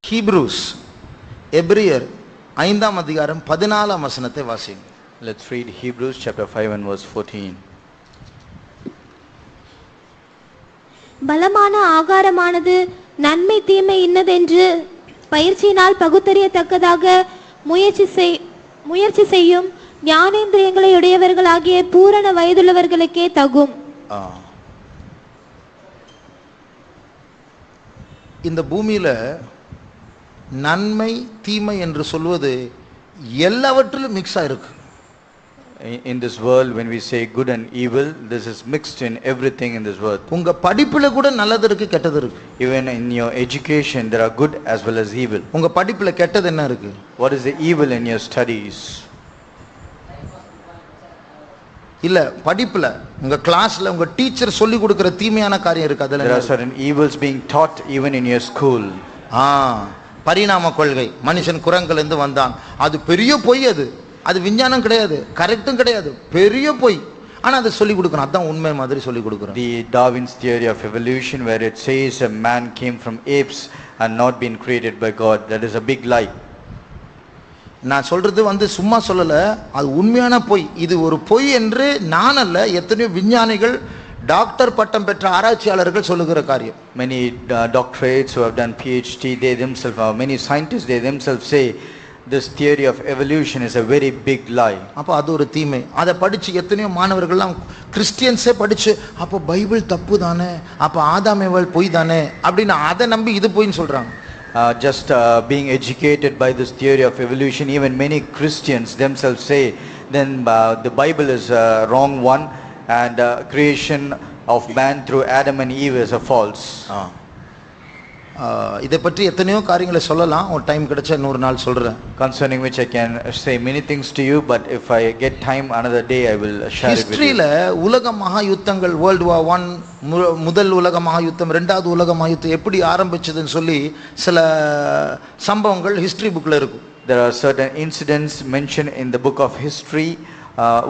Hebrews எபிரியர் 5ஆம் அதிகாரம் 14ஆம் வசனத்தை வாசிங்க. Let's read Hebrews chapter 5 and verse 14. பலமான ஆகாரமானது நன்மை தீமை இன்னதென்று பயிற்சியினால் பகுத்தறியத்தக்கதாக முயற்சி செய்யும் ஞானேந்திரியங்களை உடையவர்களாகிய பூரண வயதுள்ளவர்களுக்கே தகும். இந்த பூமியில நன்மை தீமை என்று சொல்வது எல்லாவற்றிலும் மிக்ஸ் ஆயிருக்கு. In this world, when we say good and evil, this is mixed in everything in this world. உங்க படிப்புல கூட நல்லது இருக்கு, கெட்டது இருக்கு. Even in your education, there are good as well as evil. உங்க படிப்புல கெட்டது என்ன இருக்கு? What is the evil in your studies? இல்ல படிப்புல உங்க கிளாஸ்ல உங்க டீச்சர் சொல்லி கொடுக்கிற தீமையான காரியம் இருக்கு. அதுல there are certain evils being taught even in your school. பரிணாம கொள்கை, மனுஷன் குரங்கில் இருந்து வந்தான், அது பெரிய பொய். அது விஞ்ஞானம் கிடையாது, கரெக்டும் கிடையாது, பெரிய பொய். ஆனா அதை சொல்லி கொடுக்கணும், அதான் உண்மை மாதிரி சொல்லி கொடுக்கறோம். The Darwin's theory of evolution, where it says a man came from apes and not been created by God, that is a big lie. நான் சொல்றது சும்மா சொல்லல, அது உண்மையான பொய். இது ஒரு பொய் என்று நான் அல்ல, எத்தனையோ விஞ்ஞானிகள் டாக்டர் பட்டம் பெற்ற ஆராய்ச்சியாளர்கள் சொல்லுகிற காரியம். Many doctorates who have done PhD, they themselves, many scientists, they themselves say this theory of evolution is a very big lie. அப்ப அது ஒரு தீமை. அதை படிச்சு எத்தனையோ மாணவர்கள்லாம் கிறிஸ்டியன்ஸே படிச்சு அப்ப பைபிள் தப்பு தானே, அப்ப ஆதாம் ஏவாள் பொய் தானே அப்படின்னு அதை நம்பி இது பொய்ன்னு சொல்றாங்க. Just being educated by this theory of evolution, even many Christians themselves say then the Bible is a wrong one, and creation of man through Adam and Eve is a false. இதை பற்றி எத்தனையோ காரியங்களை சொல்லலாம், ஒரு time கிடைச்சா இன்னொரு நாள் சொல்றேன். Concerning which I can say many things to you, but if I get time another day I will share it with you. ஹிஸ்டரியில உலக மகா யுத்தங்கள், வேர்ல்ட் வார் 1 முதல் உலக மகா யுத்தம், இரண்டாவது உலக மகா யுத்தம் எப்படி ஆரம்பிச்சதுன்னு சொல்லி சில சம்பவங்கள் ஹிஸ்டரி புக்ல இருக்கு. There are certain incidents mentioned in the book of history,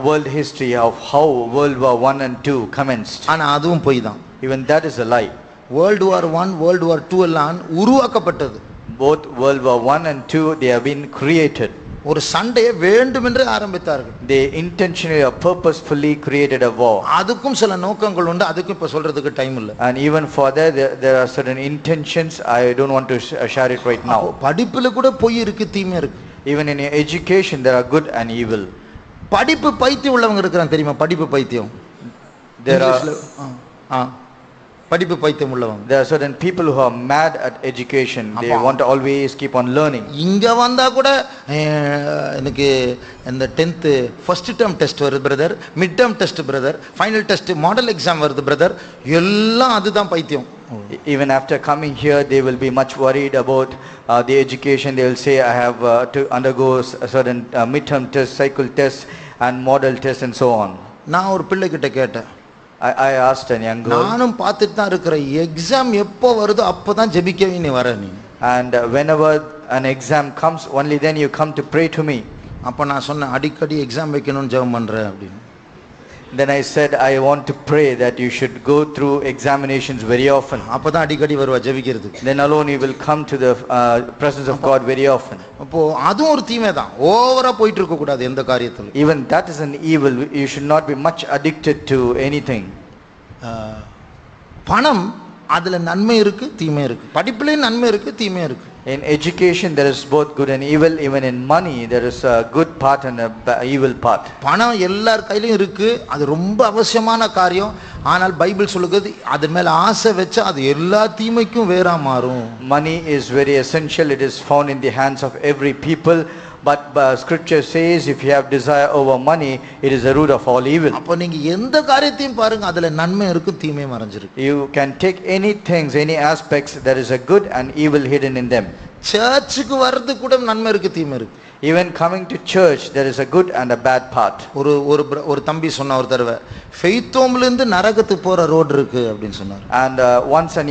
world history, of how World War 1 and 2 commenced. ஆனா அதுவும் பொய் தான். Even that is a lie. World War 1 World War 2 எல்லாம் உருவாக்கப்பட்டது. Both World War 1 and 2, they have been created. ஒரு சண்டையை வேண்டுமென்றே ஆரம்பித்தார்கள். They intentionally or purposefully created a war. அதுக்கும் சில நோக்கங்கள் உண்டு, அதுக்கு இப்ப சொல்றதுக்கு டைம் இல்ல. And even for that there are certain intentions. I don't want to share it right now. படிப்புல கூட பொய் இருக்கு, தீமை இருக்கு. Even in your education there are good and evil. படிப்பு பைத்தியம் உள்ளவங்க இருக்கிறாங்க தெரியுமா? படிப்பு பைத்தியம். There are படிப்பு பைத்தியம் உள்ளவங்க. There are certain people who are mad at education. They want to always keep on learning. இங்க வந்தா கூட எனக்கு இந்த 10th ஃபர்ஸ்ட் டேர்ம் டெஸ்ட் வருது brother, mid term test brother, final test, model exam வருது பிரதர், எல்லாம் அதுதான் பைத்தியம். Even after coming here they will be much worried about the education. They will say I have to undergo a certain midterm test, cycle test and model test and so on. நான் ஒரு பிள்ளை கிட்ட கேட்டேன். I asked a young girl, நானும் பார்த்துட்டு தான் இருக்கிறேன், exam எப்போ வருதோ அப்பதான் ஜெபிக்கவே நீ வர நீ. And whenever an exam comes, only then you come to pray to me. அப்ப நான் சொன்னேன், அடிக்கடி எக்ஸாம் வைக்கணும்னு ஜெபம் பண்றேன் அப்படின்னு. Then I said I want to pray that you should go through examinations very often. அப்பதான் அடிக்கடி வருவா ஜெபிக்கிறதுக்கு. Then alone you will come to the presence of God very often. அப்போ அதுவும் ஒரு தீமை தான். ஓவரா போயிட்டு இருக்க கூடாது எந்த காரியத்துல. Even that is an evil. You should not be much addicted to anything. பணம், அதுல நன்மை இருக்கு, தீமை இருக்கு. படிப்புலயும் நன்மை இருக்கு, தீமை இருக்கு. In education there is both good and evil. Even in money there is a good part and a evil part. பணம் எல்லார் கையிலும் இருக்கு, அது ரொம்ப அவசியமான காரியம். ஆனால் பைபிள் சொல்லுகிறது அது மேல ஆசை வச்சா அது எல்லா தீமைக்கும் வேறா மாறும். Money is very essential. It is found in the hands of every people. But scripture says if you have desire over money, it is the root of all evil. அப்ப நீங்க எந்த காரியத்தையும் பாருங்க, அதுல நன்மை இருக்கு, தீமை மறைஞ்சிருக்கு. You can take any things, any aspects, there is a good and evil hidden in them. சர்ச்சுக்கு வர்றது கூட நன்மை இருக்கு, தீமை இருக்கு. Even coming to church there is a good and a bad part. ஒரு தம்பி சொன்ன ஒரு தடவை, ஃபெய்த்தோம்ல இருந்து நரகத்துக்கு போற ரோட் இருக்கு அப்படின்னு சொன்னார். And once a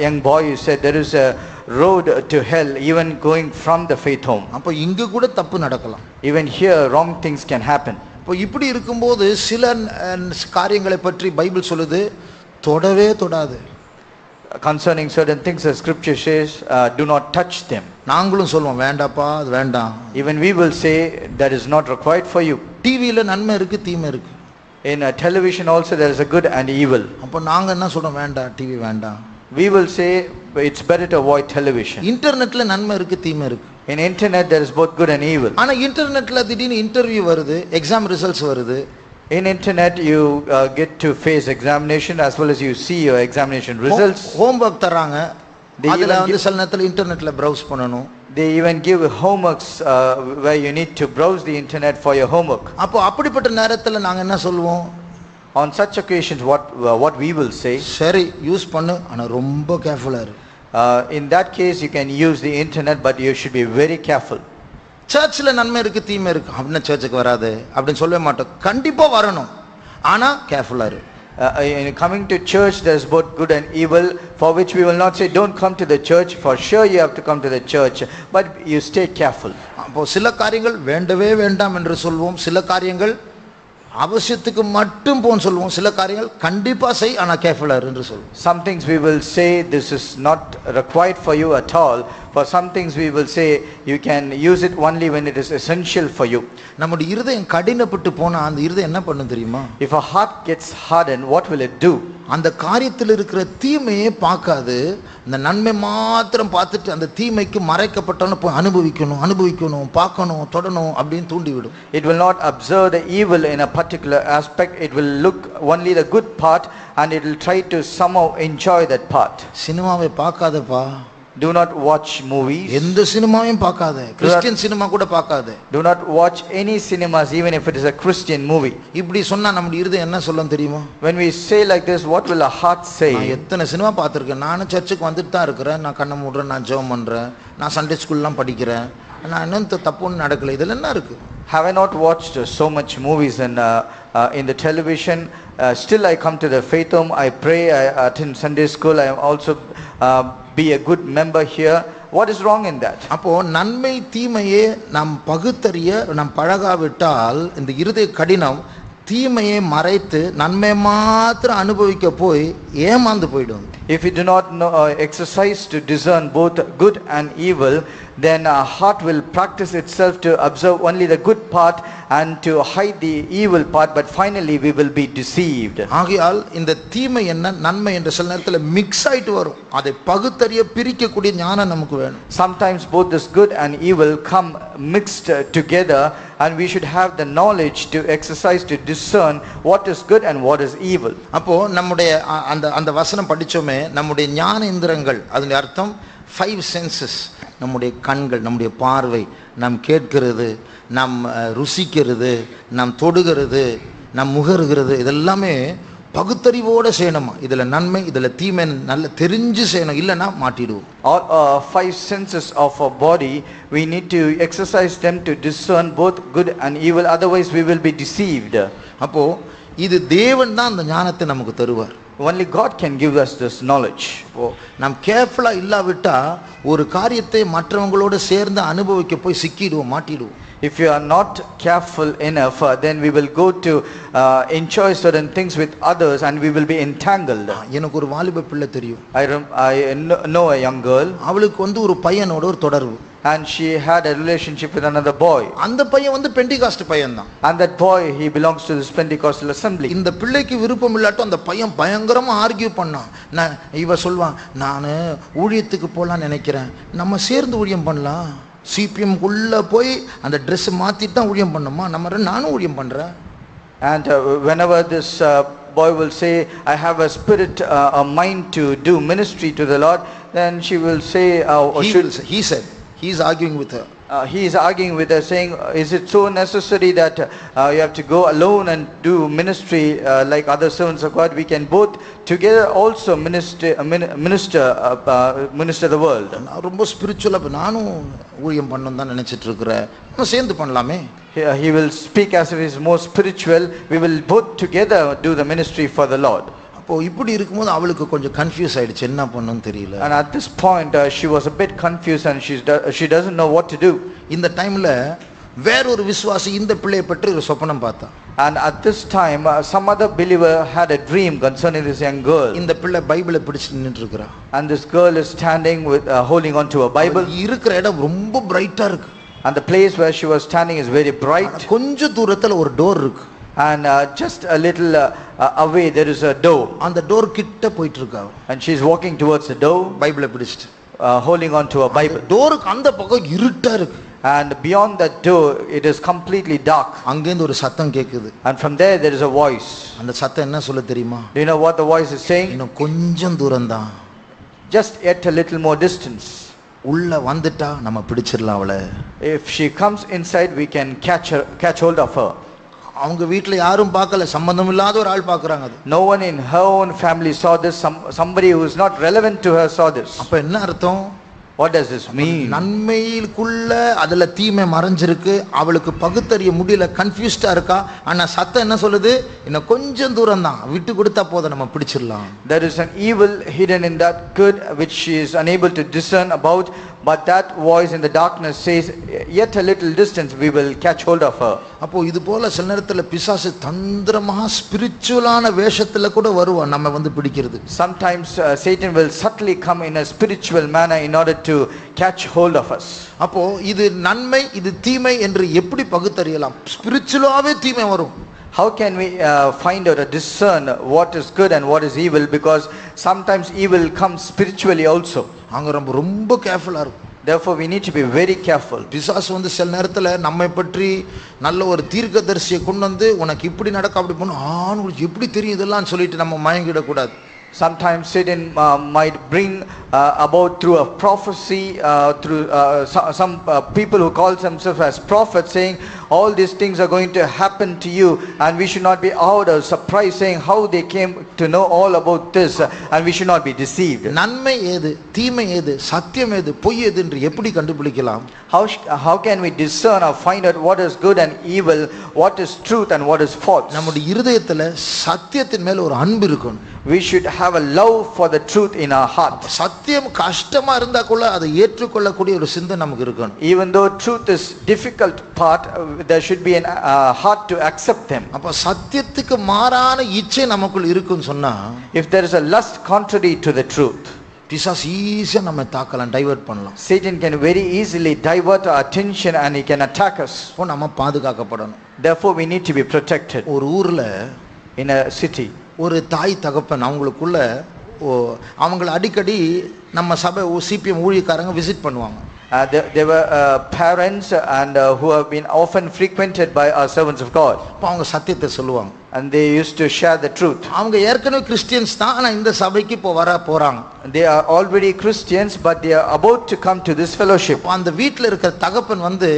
young boy said there is a road to hell even going from the faith home. அப்ப இங்க கூட தப்பு நடக்கலாம். Even here wrong things can happen. அப்போ இப்படி இருக்கும்போது சில காரியங்களை பற்றி பைபிள் சொல்லுது தொடவே தொடாது. Concerning certain things, the scripture says, do not touch them. நாங்களும் சொல்லுவோம் வேண்டாப்பா அது வேண்டாம். Even we will say that is not required for you. டிவியில நன்மை இருக்கு தீமை இருக்கு. In television also there is a good and evil. அப்போ நாங்க என்ன சொல்றோம் வேண்டாம் டிவி வேண்டாம். We will say it's better to avoid television. இன்டர்நெட்ல நன்மை இருக்கு தீமை இருக்கு. In internet there is both good and evil. ஆனா இன்டர்நெட்ல திடீர்னு இன்டர்வியூ வருது, எக்ஸாம் ரிசல்ட்ஸ் வருது. In internet you get to face examination as well as you see your examination results. Homework தராங்க, அதுல வந்து சில நேரத்துல இன்டர்நெட்ல browse பண்ணனும். They even give homeworks where you need to browse the internet for your homework. அப்போ அப்படிப்பட்ட நேரத்துல நாங்க என்ன சொல்லுவோம்? On such occasions what we will say, சரி யூஸ் பண்ணு ஆனா ரொம்ப கேர்ஃபுல்லா இரு. In that case you can use the internet but you should be very careful. சர்ச்சில் நன்மை இருக்கு தீமை இருக்கு அப்படின்னு சர்ச்சுக்கு வராது அப்படின்னு சொல்லவே மாட்டோம். கண்டிப்பா வரணும், ஆனா கேர்ஃபுல்லா இரு. In coming to church there is both good and evil, for which we will not say don't come to the church. For sure you have to come to the church, but you stay careful. அப்போ சில காரியங்கள் வேண்டவே வேண்டாம் என்று சொல்வோம், சில காரியங்கள் அவசியத்துக்கு மட்டும் போன்னு சொல்லுவோம், சில காரியங்கள் கண்டிப்பா செய் ஆனா கேர்ஃபுல்லா இரு என்று சொல்லுவோம். Some things we will say this is not required for you at all. For some things we will say you can use it only when it is essential for you. நம்முடைய இருதயம் கடினப்பட்டு போனா அந்த இருதயம் என்ன பண்ணும் தெரியுமா? If a heart gets hardened, what will it do? அந்த காரியத்தில் இருக்கிற தீமையே பார்க்காது, அந்த நன்மை மாத்திரம் பார்த்துட்டு அந்த தீமைக்கு மறைக்கப்பட்டவன போய் அனுபவிக்கணும் பார்க்கணும் தொடணும் அப்படின்னு தூண்டிவிடும். It will not observe the evil in a particular aspect. It will look only the good part and it will try to somehow enjoy that part. சினிமாவை பார்க்காதப்பா. Do not watch movies. எந்த சினிமாவையும் பார்க்காத, கிறிஸ்டியன் சினிமா கூட பார்க்காத. Do not watch any cinemas even if it is a Christian movie. இப்படி சொன்னா நம்முடைய இருதயம் என்ன சொல்லும் தெரியுமா? When we say like this, what will our heart say? நான் எத்தனை சினிமா பார்த்திருக்கேன், நானும் சர்ச்சுக்கு வந்துட்டு தான் இருக்கிறேன், நான் கண்ணை மூடுறேன், நான் ஜெபம் பண்றேன், நான் சண்டே ஸ்கூல்லாம் படிக்கிறேன், நான் இன்னும் தப்புன்னு நடக்கல, இதுல என்ன இருக்கு? Have I not watched so much movies and in the television? Still I come to the faith home, I pray, I attend Sunday school, I also be a good member here. What is wrong in that? அப்போ நன்மை தீமையே நாம் பகுத்தறிய நாம் பழகாவிட்டால் இந்த இருதய கடினம் தீமையை மறைத்து நன்மை மாத்திரம் அனுபவிக்க போய் ஏமாந்து போய்டும். If we do not know, exercise to discern both good and evil, then our heart will practice itself to observe only the good part and to hide the evil part, but finally we will be deceived. ஆகையால் இந்த தீமை என்ன நன்மை என்ற சில நேரத்தில் mix ஆயிட்டு வரும், அதை பகுத்தறிய பிரிக்கக்கூடிய ஞானம் நமக்கு வேணும். Sometimes both this good and evil come mixed together and we should have the knowledge to exercise to discern what is good and what is evil. அப்போ நம்முடைய அந்த வசனம் படிச்சோமே, நம்முடைய ஞான இந்திரங்கள் அதனுடைய அர்த்தம் 5 senses, நம்முடைய கண்கள், நம்முடைய பார்வை, நாம் கேட்கிறது, நாம் ருசிக்கிறது, நாம் தொடுகிறது, நாம் முகருகிறது, இதெல்லாமே பகுத்தறிவோடு செய்யணுமா. இதுல நன்மை இதுல தீமை நல்ல தெரிஞ்சு செய்யணும், இல்லைன்னா மாட்டிடுவோம். All 5 senses of our body, we need to exercise them to discern both good and evil, otherwise we will be deceived. அப்போ இது தேவன் தான் அந்த ஞானத்தை நமக்கு தருவார். Only God can give us this knowledge. நாம் கேர்ஃபுல்லா இல்லாவிட்டா ஒரு காரியத்தை மற்றவங்களோட சேர்ந்து அனுபவிக்க போய் சிக்கிடுவோம், மாட்டிடுவோம். If you are not careful enough, then we will go to enjoy certain things with others and we will be entangled. எனக்கு ஒரு வாலிப பிள்ளை தெரியும். I know a young girl. அவளுக்கு வந்து ஒரு பையனோட ஒரு தொடர்பு. And she had a relationship with another boy. அந்த பையன் வந்து பெண்டிகாஸ்ட் பையன் தான். And that boy, he belongs to this Pentecostal assembly. இந்த பிள்ளைக்கு விருப்பம் இல்லாட்டும் அந்த பையன் பயங்கரமா ஆர்கியூ பண்ணான். இவ சொல்வான், நான் ஊழியத்துக்கு போலான்னு நினைக்கிறேன், நம்ம சேர்ந்து ஊழியம் பண்ணலாம். சிபிஎம் குள்ள போய் அந்த ட்ரெஸ் மாத்திட்டு தான் ஊழியம் பண்ணோமா, நானும் ஊழியம் பண்றேன். And whenever this boy will say, I have a spirit, a mind to do ministry to the Lord, then she will say, he said, he is arguing with her. He is arguing with her, saying, is it so necessary that you have to go alone and do ministry like other servants of God? We can both together also minister the world. நான் ரொம்ப ஸ்பிரிச்சுவலா நானும் ஊழியம் பண்ணனும் தான் நினைச்சிட்டு இருக்கறேன், நம்ம சேர்ந்து பண்ணலாமே. He will speak as if he is more spiritual. We will both together do the ministry for the Lord. அப்போ இப்படி இருக்கும்போது அவளுக்கு கொஞ்சம் கன்ஃபியூஸ் ஆயிடுச்சு, என்ன பண்ணனும் தெரியல. And at this point she was a bit confused and she doesn't know what to do. இந்த டைம்ல வேறொரு விசுவாசி இந்த பிள்ளையை பற்றி ஒரு சொப்பனம் பார்த்தான். And at this time, some other believer had a dream concerning this young girl. இந்த பிள்ளை பைபிளை பிடிச்சு நின்னுட்டு இருக்கறா. And this girl is standing with holding on to a Bible. இருக்கிற இடம் ரொம்ப பிரைட்டா இருக்கு. And the place where she was standing is very bright. கொஞ்ச தூரத்துல ஒரு டோர் இருக்கு. And just a little away there is a door. அந்த டோர் கிட்ட போயிட்டு இருக்கா. And she is walking towards the door, பைபிளை பிடிச்சிட்டு holding on to a Bible. டோருக்கு அந்த பக்கம் இருட்டா இருக்கு. And beyond that door it is completely dark. அங்க இருந்து ஒரு சத்தம் கேக்குது. And from there is a voice. அந்த சத்தம் என்ன சொல்ல தெரியுமா? Do you know what the voice is saying? இன்னும் கொஞ்சம் தூரம் தான். Just yet a little more distance. உள்ள வந்துட்டா நம்ம பிடிச்சிரலாம் அவளை. If she comes inside we can catch hold of her. அவங்க வீட்ல யாரும் பார்க்கல, சம்பந்தம் இல்லாத ஒரு ஆள் பார்க்கறாங்க அது. No one in her own family saw this. Somebody who is not relevant to her saw this. அப்ப என்ன அர்த்தம்? What does this mean? நன்மைக்குள்ள அதுல தீமை மறைஞ்சிருக்கு, அவளுக்கு பகுத்தறிய முடியல, கன்ஃபியூஸ்டா இருக்கா. ஆனா சத்தம் என்ன சொல்லுது? இன்னும் கொஞ்சம் தூரம் தான், விட்டு கொடுத்தா போதும் நம்ம பிடிச்சிடலாம். There is an evil hidden in that good which she is unable to discern about, but that voice in the darkness says yet a little distance we will catch hold of her. அப்போ இது போல சில நேரத்துல பிசாசு தந்திரமா ஸ்பிரிச்சுவலான வேஷத்துல கூட வருவான் நம்ம வந்து பிடிக்கிறது. Sometimes Satan will subtly come in a spiritual manner in order to catch hold of us. அப்போ இது நன்மை இது தீமை என்று எப்படி பகுத்தறியலாம்? ஸ்பிரிச்சுவலாவே தீமை வரும். How can we find out or discern what is good and what is evil? Because sometimes evil comes spiritually also. அங்க ரொம்ப கேர்ஃபுல்லா இருக்கும். Therefore we need to be very careful. பிசாசு வந்து சில நேரத்துல நம்மை பற்றி நல்ல ஒரு தீர்க்கதரிசியை கொண்டு வந்து உனக்கு இப்படி நடக்க அப்படி பண்ணு, உங்களுக்கு எப்படி தெரியும் இதெல்லாம் சொல்லிட்டு நம்ம மயங்கிட கூடாது. Sometimes Satan might bring about through a prophecy, through some people who call themselves as prophets, saying all these things are going to happen to you, and we should not be out or surprised, saying how they came to know all about this, and we should not be deceived. நன்மை ஏது தீமை ஏது சத்தியம் ஏது பொய் ஏது என்று எப்படி கண்டுபிடிக்கலாம்? How can we discern or find out what is good and evil, what is truth and what is false? நம்முடைய இருதயத்துல சத்தியத்தின் மேல ஒரு அன்பு இருக்கணும். We should have a love for the truth in our heart. சத்தியம் கஷ்டமா இருந்தா கூட அதை ஏற்றுக்கொள்ளக்கூடிய ஒரு சிந்தை நமக்கு இருக்கணும். Even though truth is difficult part, there should be an heart to accept them. அப்ப சத்தியத்துக்கு மாறான இச்சை நமக்குள் இருக்குன்னு சொன்னா, If there is a lust contrary to the truth, பிசாசு ஈஸியா நம்ம தாக்கலாம், டைவர்ட் பண்ணலாம். Satan can very easily divert our attention and he can attack us. அப்போ நம்ம பாதுகாக்கப்படணும். Therefore we need to be protected. ஒரு ஊர்ல In a city, ஒரு தாய் தகப்பன் அவங்களுக்குள்ள அவங்களை அடிக்கடி நம்ம சபை சிபிஎம் ஊழியக்காரங்க விசிட் பண்ணுவாங்க. There were parents and who have been often frequented by our servants of God. அப்ப அவங்க சத்தியத்தை சொல்லுவாங்க. And they used to share the truth. அவங்க ஏற்கனவே கிறிஸ்டியன்ஸ் தான், ஆனா இந்த சபைக்கு இப்போ வர போறாங்க. They are already Christians but they are about to come to this fellowship. அந்த வீட்ல இருக்கிற தகப்பன் வந்து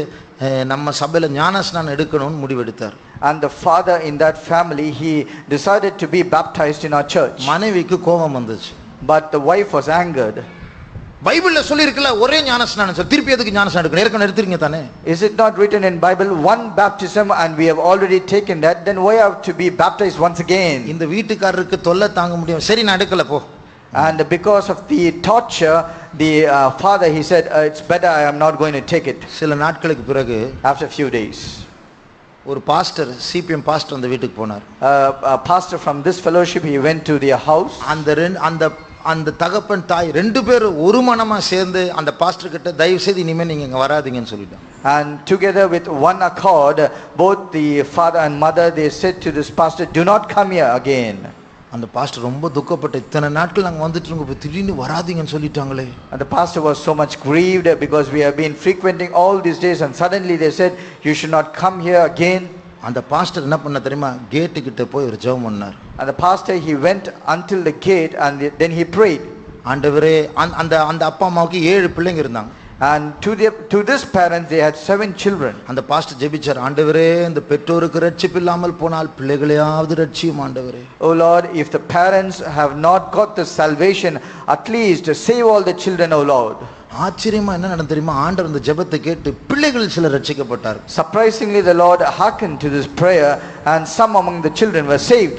நம்ம சபையில ஞானஸ்நானம் எடுக்கணும்னு முடிவெடுத்தார். And the father in that family, he decided to be baptized in our church. மனைவிக்கு கோபம் வந்துச்சு. But the wife was angered. பைபிள்ல சொல்லி இருக்குல்ல ஒரே ஞானஸ்நானம், திருப்பி எதுக்கு ஞானஸ்நானம் எடுக்கணும், ஏற்கனவே எடுத்துறீங்க தானே? Is it not written in Bible one baptism and we have already taken that, then why have to be baptized once again? இந்த வீட்டுக்காரருக்கு தொல்லை தாங்க முடியும், சரி நான் எடுக்கல போ. And because of the torture, the father, he said it's better I am not going to take it. சில நாட்களுக்கு பிறகு, after a few days, ஒரு பாஸ்டர் சிபிஎம் பாஸ்டர் அந்த வீட்டுக்கு போனார். A pastor from this fellowship, he went to their house. அந்த தகப்பன் தாய் ரெண்டு பேரும் ஒரு மனமா சேர்ந்து அந்த பாஸ்டர் கிட்ட தயவு செய்து இனிமே நீங்க இங்க வராதீங்கன்னு சொல்லிட்டாங்க. And together with one accord, both the father and mother, they said to this pastor, do not come here again. அந்த பாஸ்டர் ரொம்ப துக்கப்பட்டு, இத்தனை நாட்கள் நாங்க வந்துட்டு இருக்கோம், திடீர்னு வராதீங்கன்னு சொல்லிட்டாங்களே. And the pastor was so much grieved because we have been frequenting all these days and suddenly they said you should not come here again. அந்த பாஸ்டர் என்ன பண்ண தெரியுமா? கேட் கிட்ட போய் ஒரு ஜெபம் பண்ணார். And the pastor, he went until the gate and then he prayed. ஆண்டவரே, அந்த அப்பா அம்மாவுக்கு 7 பிள்ளைங்க இருந்தாங்க. And to this parents, they had 7 children. அந்த பாஸ்டர் ஜெபிச்சார், ஆண்டவரே இந்த பெற்றோருக்கு ரட்சிப்பு இல்லாமல் போனால் பிள்ளைகளையாவது ரட்சியும் ஆண்டவரே. Oh Lord, if the parents have not got the salvation, at least save all the children, oh Lord. ஆச்சரியமா என்ன நடந்து தெரியுமா? ஆண்டவர் இந்த ஜெபத்தை கேட்டு பிள்ளைகள் சிலர் ரட்சிக்கப்பட்டார். Surprisingly, the Lord hearkened to this prayer and some among the children were saved.